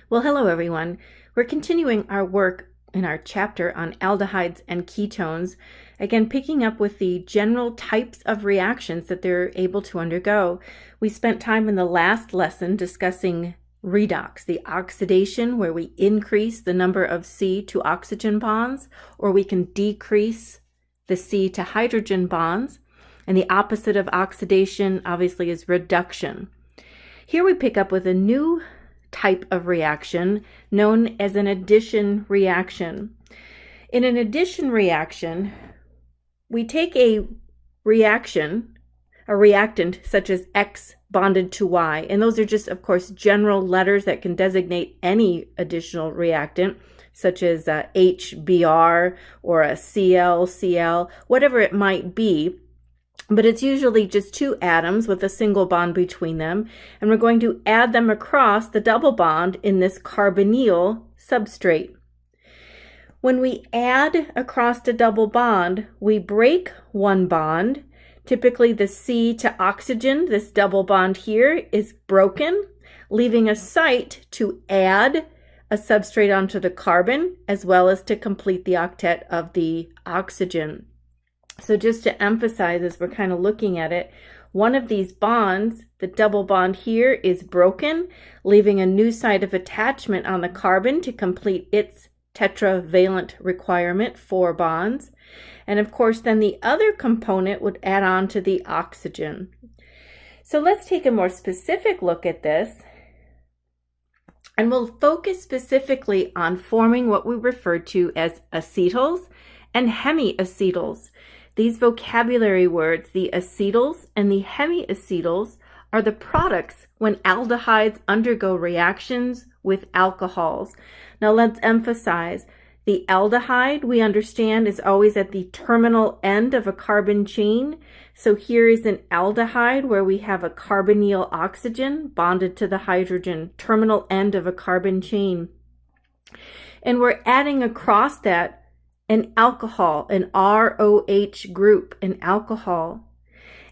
Well, hello everyone. We're continuing our work in our chapter on aldehydes and ketones, again picking up with the general types of reactions that they're able to undergo. We spent time in the last lesson discussing redox, the oxidation where we increase the number of C to oxygen bonds, or we can decrease the C to hydrogen bonds. And the opposite of oxidation obviously is reduction. Here we pick up with a new type of reaction known as an addition reaction. In an addition reaction, we take a reactant such as X bonded to Y, and those are just, of course, general letters that can designate any additional reactant, such as HBr or a Cl, whatever it might be. But it's usually just two atoms with a single bond between them, and we're going to add them across the double bond in this carbonyl substrate. When we add across the double bond, we break one bond. Typically the C to oxygen, this double bond here, is broken, leaving a site to add a substrate onto the carbon, as well as to complete the octet of the oxygen. So just to emphasize, as we're kind of looking at it, one of these bonds, the double bond here, is broken, leaving a new site of attachment on the carbon to complete its tetravalent requirement, 4 bonds. And of course, then the other component would add on to the oxygen. So let's take a more specific look at this. And we'll focus specifically on forming what we refer to as acetals and hemiacetals. These vocabulary words, the acetals and the hemiacetals, are the products when aldehydes undergo reactions with alcohols. Now let's emphasize, the aldehyde, we understand, is always at the terminal end of a carbon chain. So here is an aldehyde where we have a carbonyl oxygen bonded to the hydrogen, terminal end of a carbon chain. And we're adding across that an alcohol, an ROH group, an alcohol.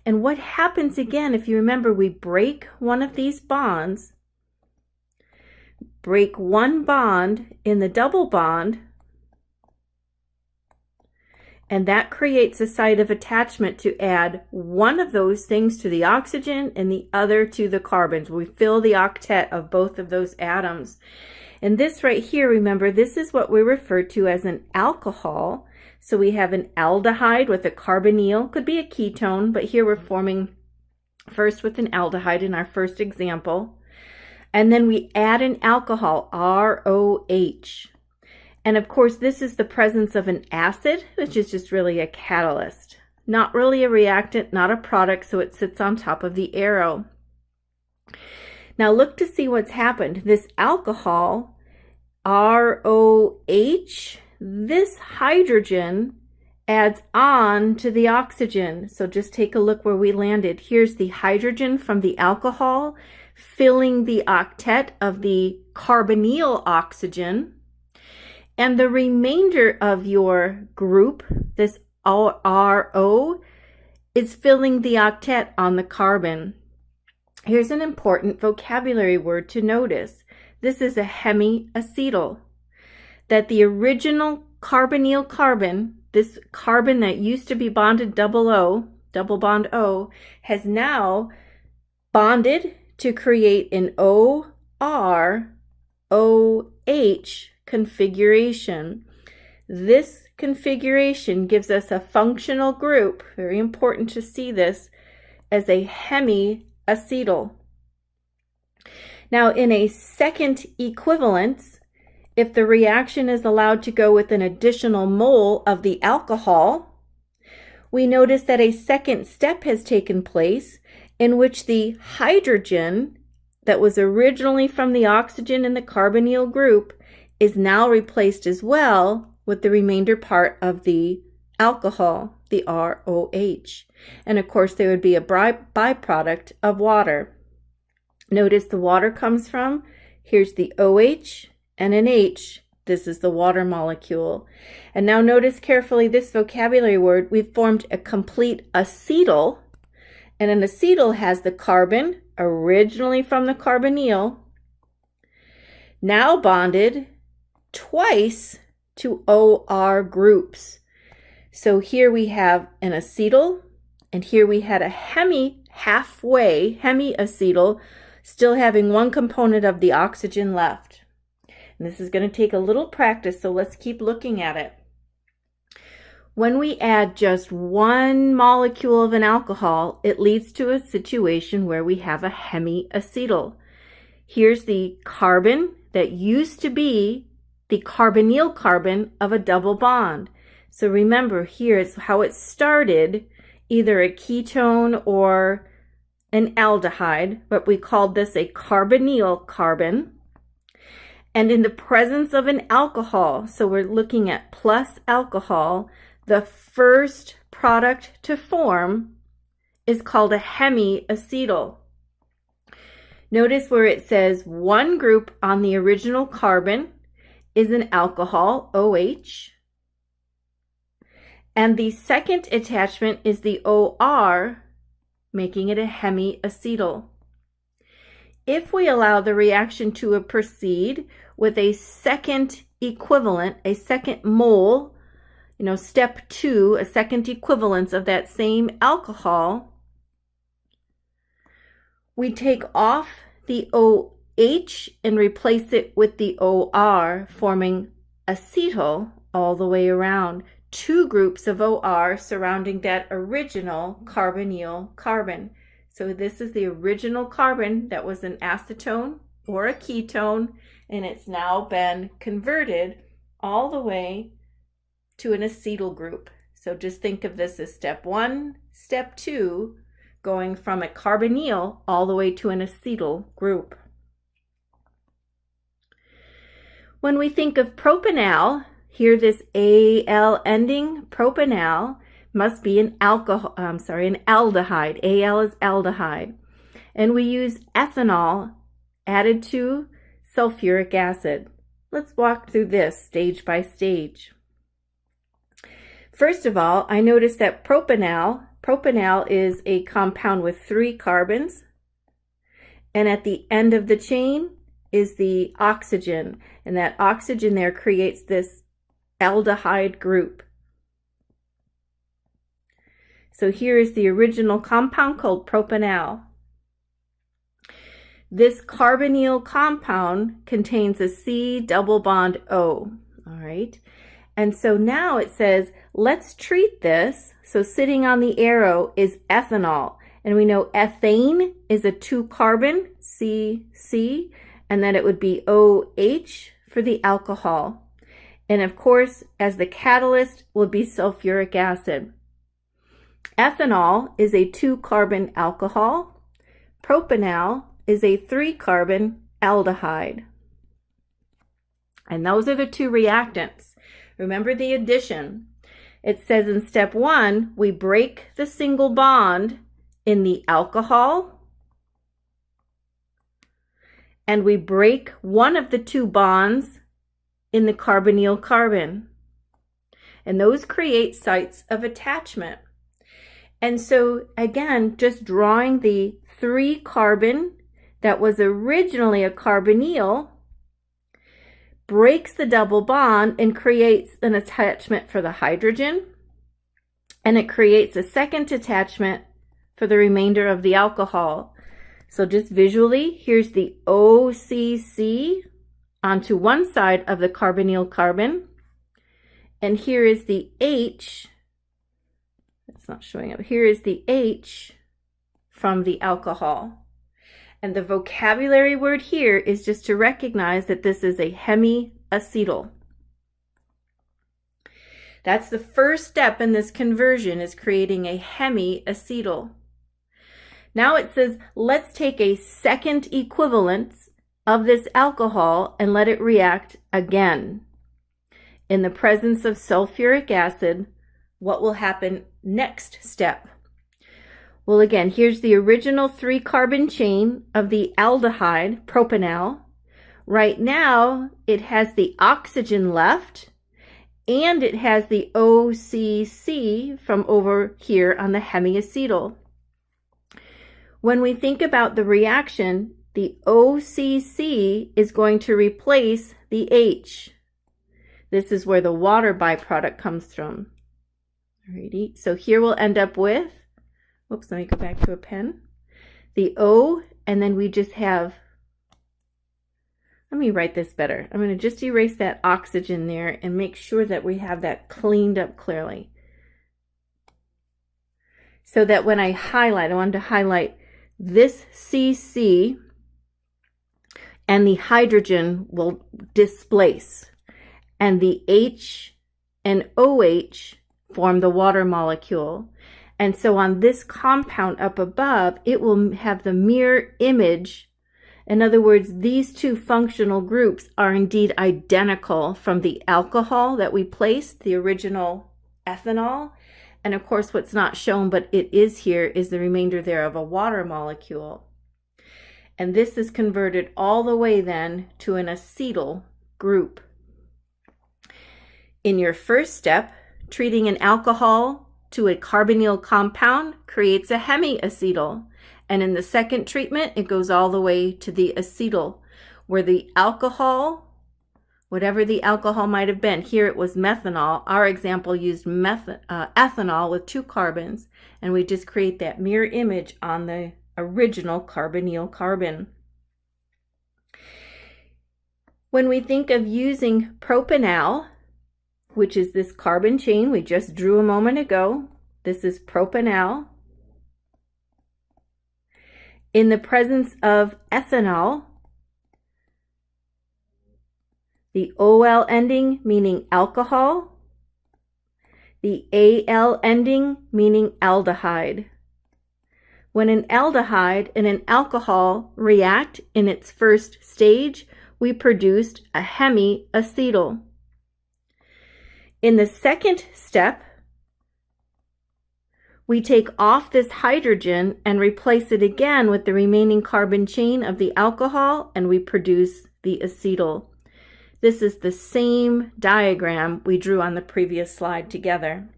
And what happens again, if you remember, we break one of these bonds, break one bond in the double bond, and that creates a site of attachment to add one of those things to the oxygen and the other to the carbons. We fill the octet of both of those atoms. And this right here, remember, this is what we refer to as an alcohol. So we have an aldehyde with a carbonyl, could be a ketone, but here we're forming first with an aldehyde in our first example. And then we add an alcohol, ROH. And of course, this is the presence of an acid, which is just really a catalyst. Not really a reactant, not a product, so it sits on top of the arrow. Now look to see what's happened. This alcohol, ROH, this hydrogen adds on to the oxygen. So just take a look where we landed. Here's the hydrogen from the alcohol filling the octet of the carbonyl oxygen. And the remainder of your group, this RO, is filling the octet on the carbon. Here's an important vocabulary word to notice. This is a hemiacetal. That the original carbonyl carbon, this carbon that used to be bonded double bond O, has now bonded to create an OR-OH configuration. This configuration gives us a functional group, very important to see this, as a hemiacetal. Now, in a second equivalence, if the reaction is allowed to go with an additional mole of the alcohol, we notice that a second step has taken place in which the hydrogen that was originally from the oxygen in the carbonyl group is now replaced as well with the remainder part of the alcohol, the ROH. And of course, there would be a byproduct of water. Notice the water comes from, here's the OH and an H. This is the water molecule. And now notice carefully this vocabulary word. We've formed a complete acetal. And an acetal has the carbon originally from the carbonyl now bonded twice to OR groups. So here we have an acetal, and here we had a hemiacetal, still having one component of the oxygen left. And this is going to take a little practice, so let's keep looking at it. When we add just one molecule of an alcohol, it leads to a situation where we have a hemiacetal. Here's the carbon that used to be the carbonyl carbon of a double bond. So remember, here is how it started, either a ketone or an aldehyde, but we called this a carbonyl carbon. And in the presence of an alcohol, so we're looking at plus alcohol, the first product to form is called a hemiacetal. Notice where it says one group on the original carbon is an alcohol, OH, and the second attachment is the OR, making it a hemiacetal. If we allow the reaction to proceed with a second equivalent, a second mole, step 2, a second equivalence of that same alcohol, we take off the OH and replace it with the OR, forming acetal all the way around. Two groups of OR surrounding that original carbonyl carbon. So this is the original carbon that was an acetone or a ketone, and it's now been converted all the way to an acetal group. So just think of this as step 1, step 2, going from a carbonyl all the way to an acetal group. When we think of propanal, here this Al ending, propanal, must be an aldehyde. Al is aldehyde. And we use ethanol added to sulfuric acid. Let's walk through this stage by stage. First of all, I noticed that propanal is a compound with 3 carbons, and at the end of the chain is the oxygen, and that oxygen there creates this aldehyde group. So here is the original compound called propanal. This carbonyl compound contains a C double bond O, all right? And so now it says, let's treat this. So sitting on the arrow is ethanol. And we know ethane is a 2-carbon, C, and then it would be OH for the alcohol. And of course, as the catalyst will be sulfuric acid. Ethanol is a 2-carbon alcohol. Propanal is a 3-carbon aldehyde. And those are the 2 reactants. Remember the addition. It says in step 1, we break the single bond in the alcohol, and we break one of the 2 bonds in the carbonyl carbon. And those create sites of attachment. And so again, just drawing the 3-carbon that was originally a carbonyl, breaks the double bond and creates an attachment for the hydrogen, and it creates a second attachment for the remainder of the alcohol. So just visually, here's the OCC onto one side of the carbonyl carbon, and here is the H, it's not showing up, here is the H from the alcohol. And the vocabulary word here is just to recognize that this is a hemiacetal. That's the first step in this conversion, is creating a hemiacetal. Now it says, let's take a second equivalence of this alcohol and let it react again. In the presence of sulfuric acid, what will happen next step? Well, again, here's the original 3-carbon chain of the aldehyde, propanal. Right now, it has the oxygen left, and it has the OCC from over here on the hemiacetal. When we think about the reaction, the OCC is going to replace the H. This is where the water byproduct comes from. Alrighty, so here we'll end up with, whoops, let me go back to a pen. The O, and then we just have, let me write this better. I'm going to just erase that oxygen there and make sure that we have that cleaned up clearly. So that when I highlight, I wanted to highlight this CC and the hydrogen will displace. And the H and OH form the water molecule. And so on this compound up above, it will have the mirror image. In other words, these two functional groups are indeed identical from the alcohol that we placed, the original ethanol. And of course, what's not shown, but it is here, is the remainder there of a water molecule. And this is converted all the way then to an acetal group. In your first step, treating an alcohol to a carbonyl compound creates a hemiacetal. And in the second treatment, it goes all the way to the acetal, where the alcohol, whatever the alcohol might have been, here it was methanol. Our example used ethanol with 2 carbons, and we just create that mirror image on the original carbonyl carbon. When we think of using propanal, which is this carbon chain we just drew a moment ago, this is propanal. In the presence of ethanol, the OL ending meaning alcohol, the AL ending meaning aldehyde. When an aldehyde and an alcohol react in its first stage, we produced a hemiacetal. In the second step, we take off this hydrogen and replace it again with the remaining carbon chain of the alcohol, and we produce the acetal. This is the same diagram we drew on the previous slide together.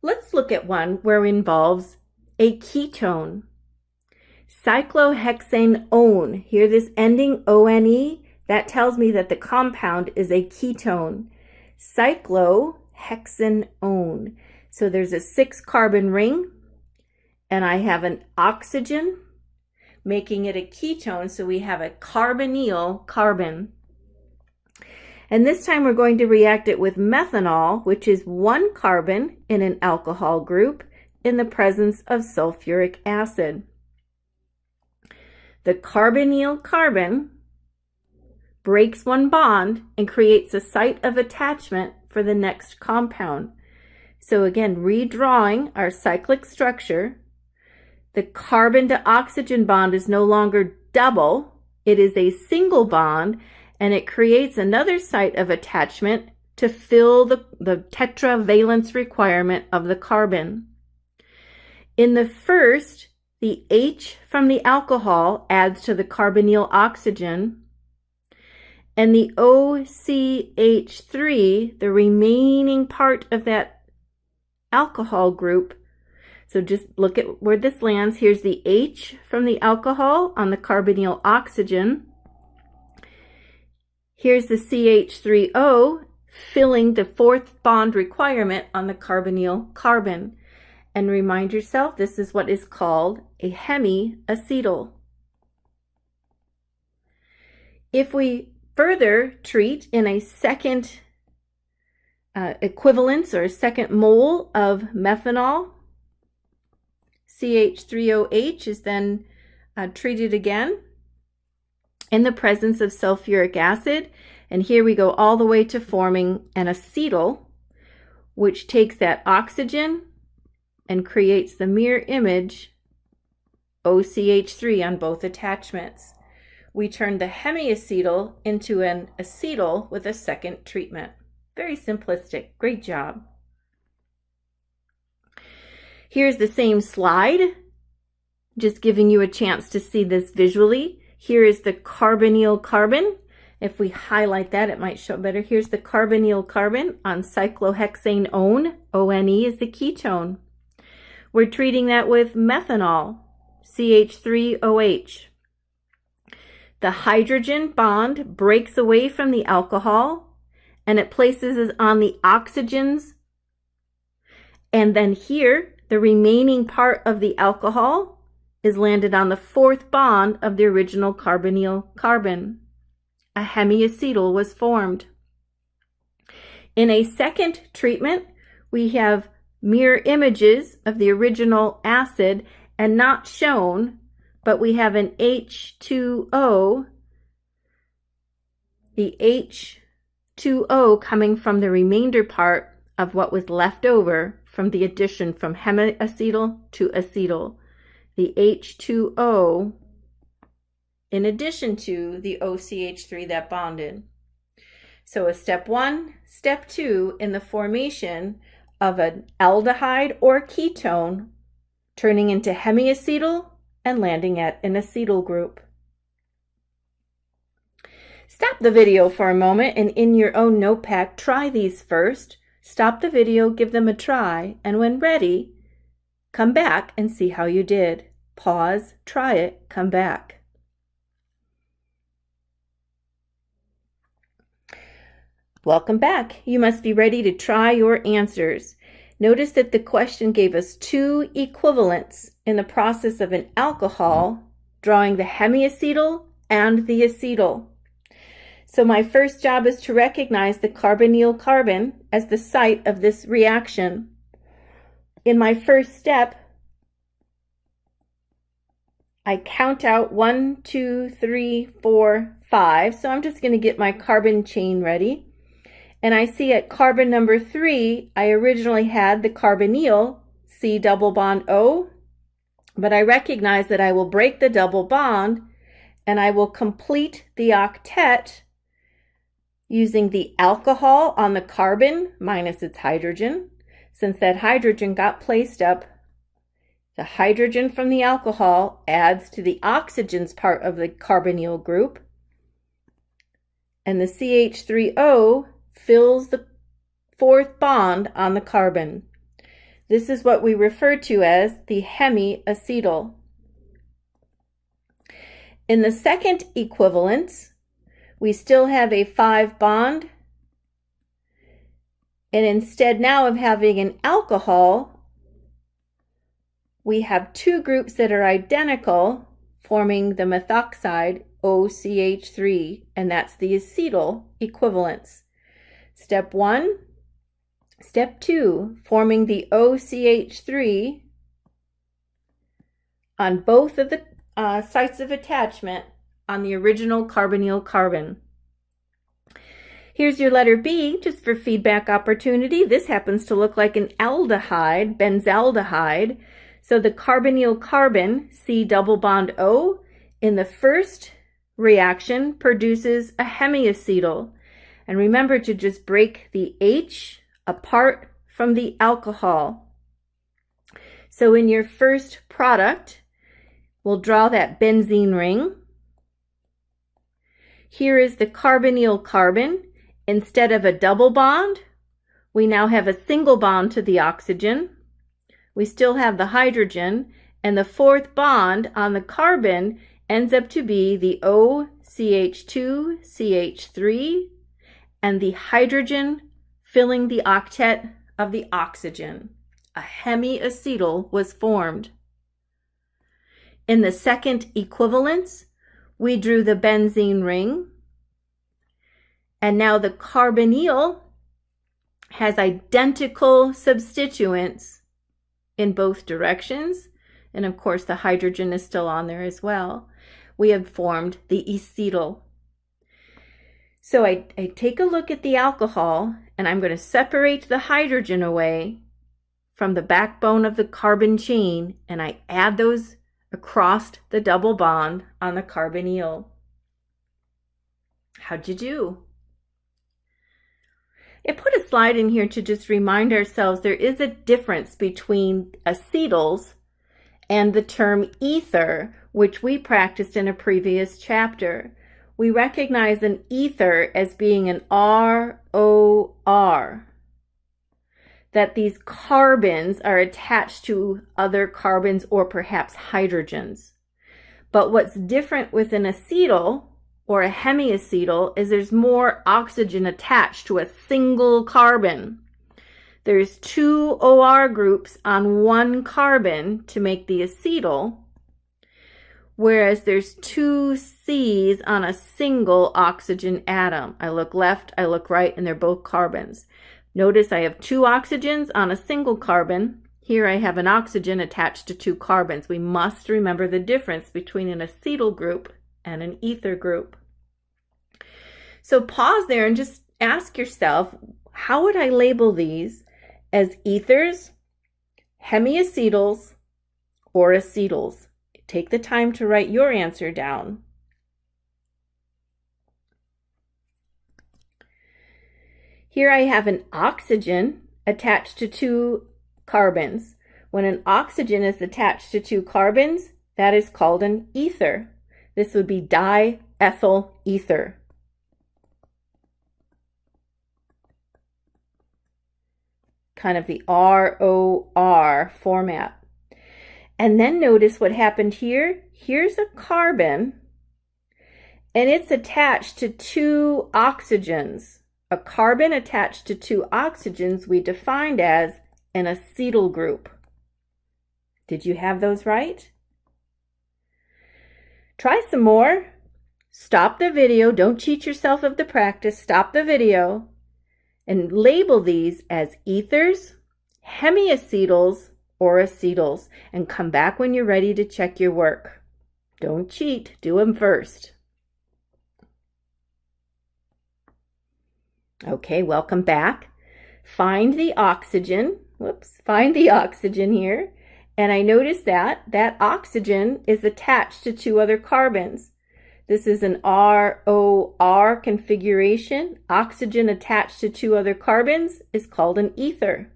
Let's look at one where it involves a ketone. Cyclohexane-one. Hear this ending, O-N-E? That tells me that the compound is a ketone. Cyclohexane-one. So there's a 6-carbon ring, and I have an oxygen, making it a ketone, so we have a carbonyl carbon. And this time we're going to react it with methanol, which is 1 carbon in an alcohol group in the presence of sulfuric acid. The carbonyl carbon breaks 1 bond and creates a site of attachment for the next compound. So again, redrawing our cyclic structure, the carbon to oxygen bond is no longer double, it is a single bond, and it creates another site of attachment to fill the tetravalence requirement of the carbon. In the first, the H from the alcohol adds to the carbonyl oxygen, and the OCH3, the remaining part of that alcohol group. So just look at where this lands. Here's the H from the alcohol on the carbonyl oxygen. Here's the CH3O filling the 4th bond requirement on the carbonyl carbon. And remind yourself, this is what is called a hemiacetal. If we further treat in a second equivalence or a second mole of methanol, CH3OH is then treated again in the presence of sulfuric acid. And here we go all the way to forming an acetal, which takes that oxygen and creates the mirror image OCH3 on both attachments. We turn the hemiacetal into an acetal with a second treatment. Very simplistic. Great job. Here's the same slide, just giving you a chance to see this visually. Here is the carbonyl carbon. If we highlight that, it might show better. Here's the carbonyl carbon on cyclohexane-one. O-N-E is the ketone. We're treating that with methanol. CH3OH. The hydrogen bond breaks away from the alcohol and it places it on the oxygens. And then here, the remaining part of the alcohol is landed on the fourth bond of the original carbonyl carbon. A hemiacetal was formed. In a second treatment, we have mirror images of the original acid and not shown, but we have an H2O, the H2O coming from the remainder part of what was left over from the addition from hemiacetal to acetal. The H2O in addition to the OCH3 that bonded. So a step 1, step 2 in the formation of an aldehyde or ketone turning into hemiacetal and landing at an acetal group. Stop the video for a moment and in your own notepad, try these first. Stop the video, give them a try, and when ready, come back and see how you did. Pause, try it, come back. Welcome back. You must be ready to try your answers. Notice that the question gave us 2 equivalents in the process of an alcohol, drawing the hemiacetal and the acetal. So my first job is to recognize the carbonyl carbon as the site of this reaction. In my first step, I count out 1, 2, 3, 4, 5. So I'm just going to get my carbon chain ready. And I see at carbon number 3, I originally had the carbonyl, C double bond O, but I recognize that I will break the double bond and I will complete the octet using the alcohol on the carbon minus its hydrogen. Since that hydrogen got placed up, the hydrogen from the alcohol adds to the oxygens part of the carbonyl group, and the CH3O fills the fourth bond on the carbon. This is what we refer to as the hemiacetal. In the second equivalence, we still have a 5 bond, and instead now of having an alcohol, we have 2 groups that are identical, forming the methoxide OCH3, and that's the acetal equivalence. Step 1, step 2, forming the OCH3 on both of the sites of attachment on the original carbonyl carbon. Here's your letter B, just for feedback opportunity. This happens to look like an aldehyde, benzaldehyde. So the carbonyl carbon, C double bond O, in the first reaction produces a hemiacetal. And remember to just break the H apart from the alcohol. So in your first product, we'll draw that benzene ring. Here is the carbonyl carbon. Instead of a double bond, we now have a single bond to the oxygen. We still have the hydrogen, and the fourth bond on the carbon ends up to be the OCH2, CH3, and the hydrogen filling the octet of the oxygen. A hemiacetal was formed. In the second equivalence, we drew the benzene ring, and now the carbonyl has identical substituents in both directions, and of course the hydrogen is still on there as well. We have formed the acetal. So I take a look at the alcohol, and I'm going to separate the hydrogen away from the backbone of the carbon chain, and I add those across the double bond on the carbonyl. How'd you do? I put a slide in here to just remind ourselves there is a difference between acetals and the term ether, which we practiced in a previous chapter. We recognize an ether as being an ROR, that these carbons are attached to other carbons or perhaps hydrogens. But what's different with an acetal or a hemiacetal is there's more oxygen attached to a single carbon. There's 2 OR groups on one carbon to make the acetal, whereas there's 2 C's on a single oxygen atom. I look left, I look right, and they're both carbons. Notice I have 2 oxygens on a single carbon. Here I have an oxygen attached to 2 carbons. We must remember the difference between an acetal group and an ether group. So pause there and just ask yourself, how would I label these as ethers, hemiacetals, or acetals? Take the time to write your answer down. Here I have an oxygen attached to 2 carbons. When an oxygen is attached to 2 carbons, that is called an ether. This would be diethyl ether. Kind of the ROR format. And then notice what happened here. Here's a carbon, and it's attached to 2 oxygens. A carbon attached to 2 oxygens we defined as an acetal group. Did you have those right? Try some more. Stop the video. Don't cheat yourself of the practice. Stop the video and label these as ethers, hemiacetals, or acetals, and come back when you're ready to check your work. Don't cheat. Do them first. Okay, welcome back. Find the oxygen. Find the oxygen here. And I noticed that oxygen is attached to 2 other carbons. This is an ROR configuration. Oxygen attached to 2 other carbons is called an ether.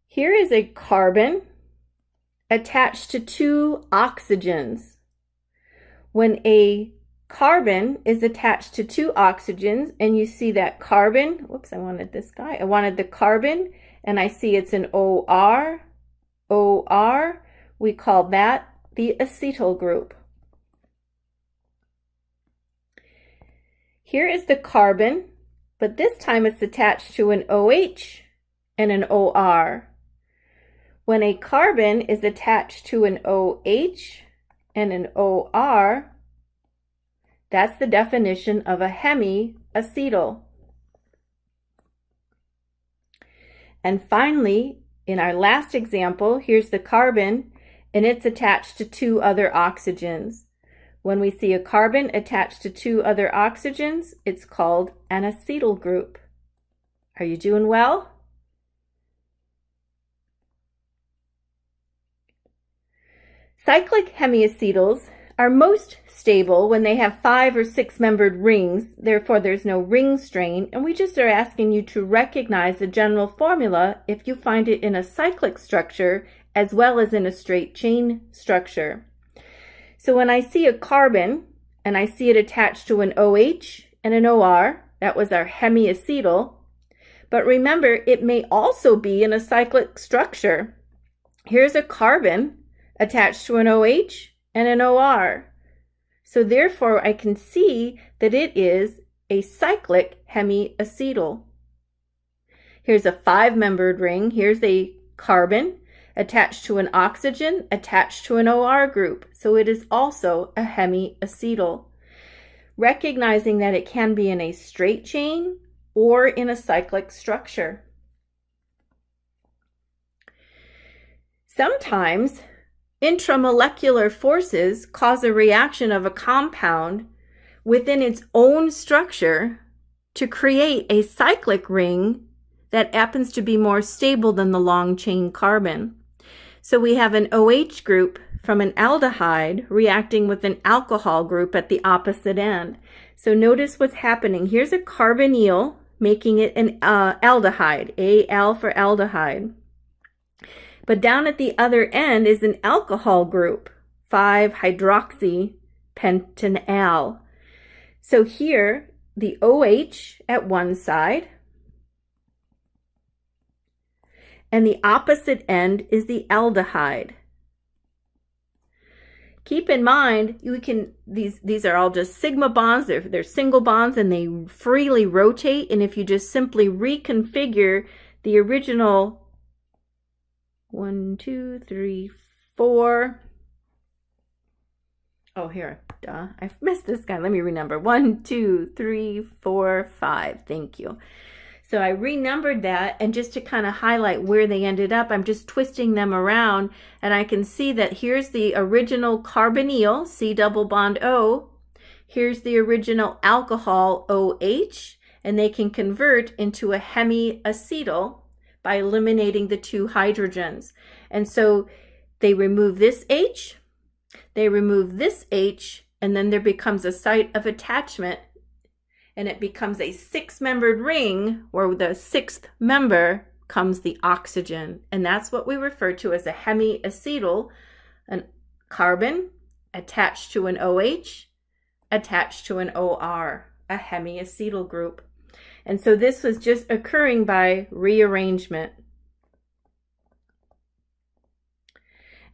Here is a carbon attached to 2 oxygens. When a carbon is attached to 2 oxygens and you see that carbon, I wanted this guy. I wanted the carbon and I see it's an OR, we call that the acetal group. Here is the carbon, but this time it's attached to an OH and an OR. When a carbon is attached to an OH and an OR, that's the definition of a hemiacetal. And finally, in our last example, here's the carbon, and it's attached to 2 other oxygens. When we see a carbon attached to 2 other oxygens, it's called an acetal group. Are you doing well? Cyclic hemiacetals are most stable when they have 5 or 6 membered rings. Therefore, there's no ring strain, and we just are asking you to recognize the general formula if you find it in a cyclic structure as well as in a straight chain structure. So when I see a carbon and I see it attached to an OH and an OR, that was our hemiacetal. But remember, it may also be in a cyclic structure. Here's a carbon attached to an OH and an OR. So therefore, I can see that it is a cyclic hemiacetal. Here's a 5-membered ring. Here's a carbon attached to an oxygen attached to an OR group. So it is also a hemiacetal. Recognizing that it can be in a straight chain or in a cyclic structure. Sometimes intramolecular forces cause a reaction of a compound within its own structure to create a cyclic ring that happens to be more stable than the long chain carbon. So we have an OH group from an aldehyde reacting with an alcohol group at the opposite end. So notice what's happening. Here's a carbonyl making it an aldehyde, Al for aldehyde. But down at the other end is an alcohol group, 5-hydroxypentanal. So here, the OH at one side, and the opposite end is the aldehyde. keep in mind, these are all just sigma bonds. They're single bonds and they freely rotate. And if you just simply reconfigure the original 1, 2, 3, 4. Oh, here, duh, I've missed this guy. Let me renumber. 1, 2, 3, 4, 5. Thank you. So I renumbered that, and just to kind of highlight where they ended up, I'm just twisting them around, and I can see that here's the original carbonyl, C double bond O. Here's the original alcohol, OH, and they can convert into a hemiacetal by eliminating the 2 hydrogens. And so they remove this H, they remove this H, and then there becomes a site of attachment, and it becomes a 6-membered ring where the 6th member comes the oxygen. And that's what we refer to as a hemiacetal, an carbon attached to an OH, attached to an OR, a hemiacetal group. And so this was just occurring by rearrangement.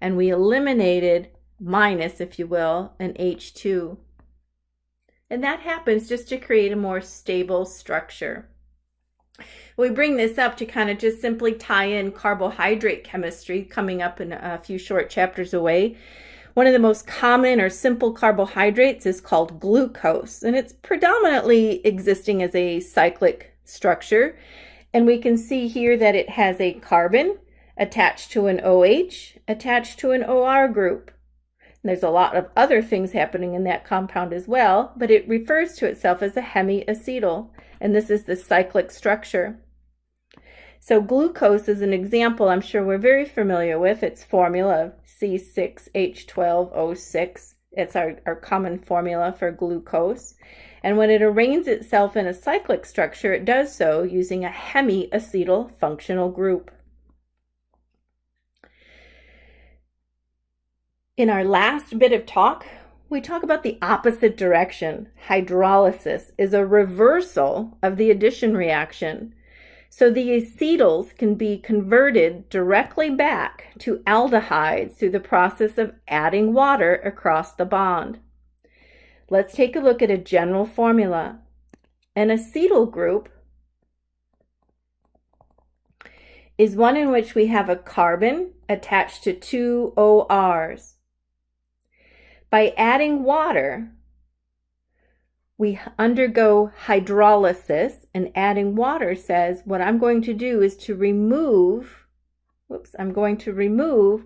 And we eliminated minus, if you will, an H2. And that happens just to create a more stable structure. We bring this up to kind of just simply tie in carbohydrate chemistry coming up in a few short chapters away. One of the most common or simple carbohydrates is called glucose, and it's predominantly existing as a cyclic structure. And we can see here that it has a carbon attached to an OH, attached to an OR group. There's a lot of other things happening in that compound as well, but it refers to itself as a hemiacetal, and this is the cyclic structure. So glucose is an example I'm sure we're very familiar with. Its formula, C6H12O6. It's our common formula for glucose. And when it arranges itself in a cyclic structure, it does so using a hemiacetal functional group. In our last bit of talk, we talk about the opposite direction. Hydrolysis is a reversal of the addition reaction. So the acetals can be converted directly back to aldehydes through the process of adding water across the bond. Let's take a look at a general formula. An acetal group is one in which we have a carbon attached to 2 ORs. By adding water, we undergo hydrolysis, and adding water says what I'm going to do is to remove, I'm going to remove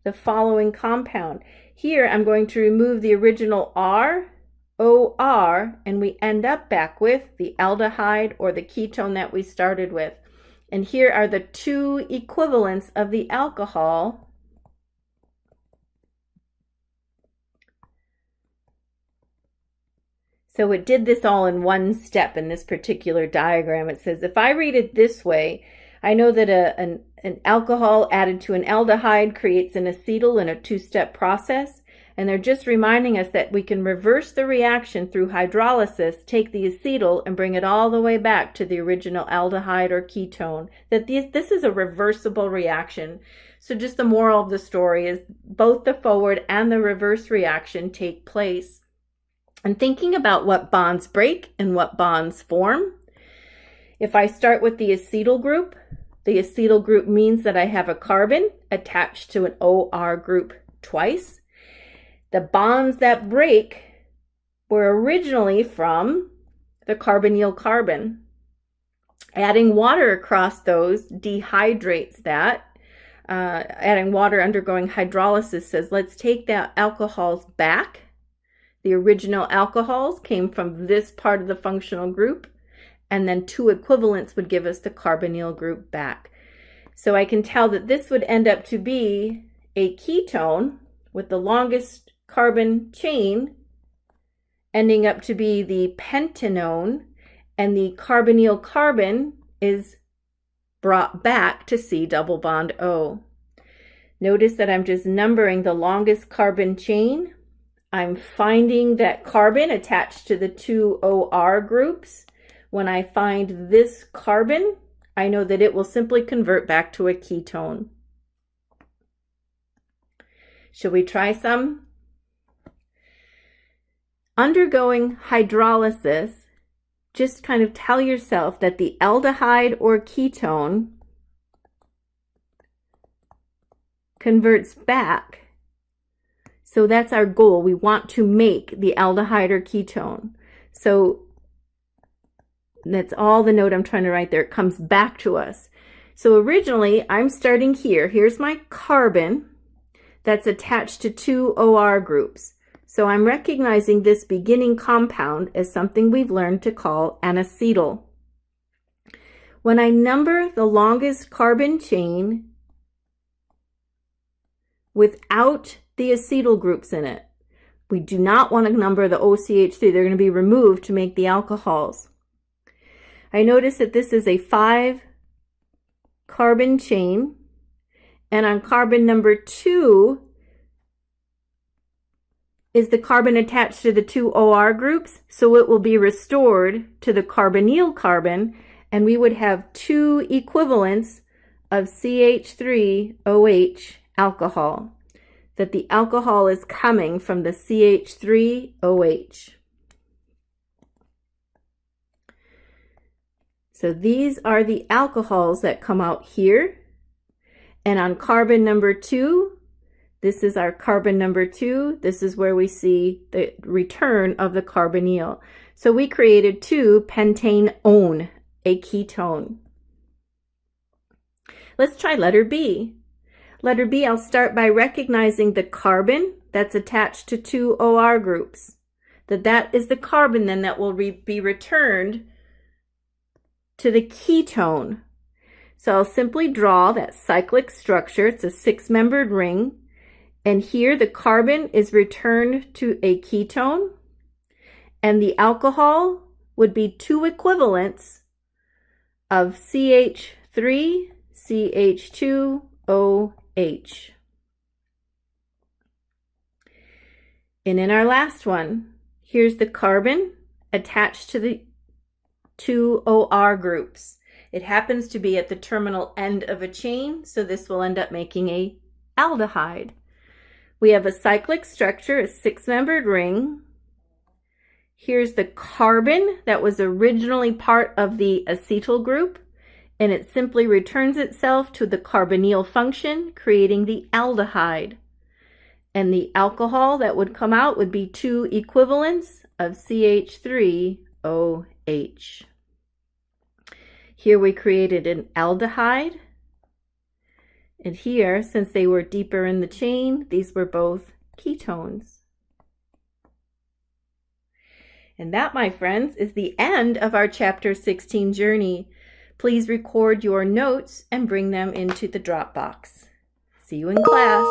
the following compound. Here I'm going to remove the original R, OR, and we end up back with the aldehyde or the ketone that we started with. And here are the 2 equivalents of the alcohol. So it did this all in one step in this particular diagram. It says, if I read it this way, I know that an alcohol added to an aldehyde creates an acetal in a 2-step process. And they're just reminding us that we can reverse the reaction through hydrolysis, take the acetal and bring it all the way back to the original aldehyde or ketone. That this is a reversible reaction. So just the moral of the story is both the forward and the reverse reaction take place. And thinking about what bonds break and what bonds form, if I start with the acetal group means that I have a carbon attached to an OR group twice. The bonds that break were originally from the carbonyl carbon. Adding water across those dehydrates that. Adding water undergoing hydrolysis says, let's take the alcohols back. The original alcohols came from this part of the functional group, and then 2 equivalents would give us the carbonyl group back. So I can tell that this would end up to be a ketone with the longest carbon chain ending up to be the pentanone, and the carbonyl carbon is brought back to C double bond O. Notice that I'm just numbering the longest carbon chain. I'm finding that carbon attached to the 2 OR groups. When I find this carbon, I know that it will simply convert back to a ketone. Should we try some? undergoing hydrolysis, just kind of tell yourself that the aldehyde or ketone converts back. So that's our goal. We want to make the aldehyde or ketone. So that's all the note I'm trying to write there. It comes back to us. So originally, I'm starting here. Here's my carbon that's attached to two OR groups. So I'm recognizing this beginning compound as something we've learned to call an acetal. When I number the longest carbon chain without the acetal groups in it, we do not want to number the OCH3. They're going to be removed to make the alcohols. I notice that this is a 5 carbon chain, and on carbon number 2 is the carbon attached to the two OR groups, so it will be restored to the carbonyl carbon, and we would have 2 equivalents of CH3OH alcohol, that the alcohol is coming from the CH3OH. So these are the alcohols that come out here, and on carbon number 2, this is our carbon number 2. This is where we see the return of the carbonyl. So we created 2 pentane-one, a ketone. Let's try letter B. Letter B, I'll start by recognizing the carbon that's attached to 2 OR groups. That is the carbon then that will be returned to the ketone. So I'll simply draw that cyclic structure. It's a 6-membered ring. And here the carbon is returned to a ketone, and the alcohol would be 2 equivalents of CH3, CH2OH. And in our last one, here's the carbon attached to the 2 OR groups. It happens to be at the terminal end of a chain, so this will end up making a aldehyde. We have a cyclic structure, a 6-membered ring. Here's the carbon that was originally part of the acetal group, and it simply returns itself to the carbonyl function, creating the aldehyde. And the alcohol that would come out would be 2 equivalents of CH3OH. Here we created an aldehyde. And here, since they were deeper in the chain, these were both ketones. And that, my friends, is the end of our Chapter 16 journey. Please record your notes and bring them into the Dropbox. See you in class.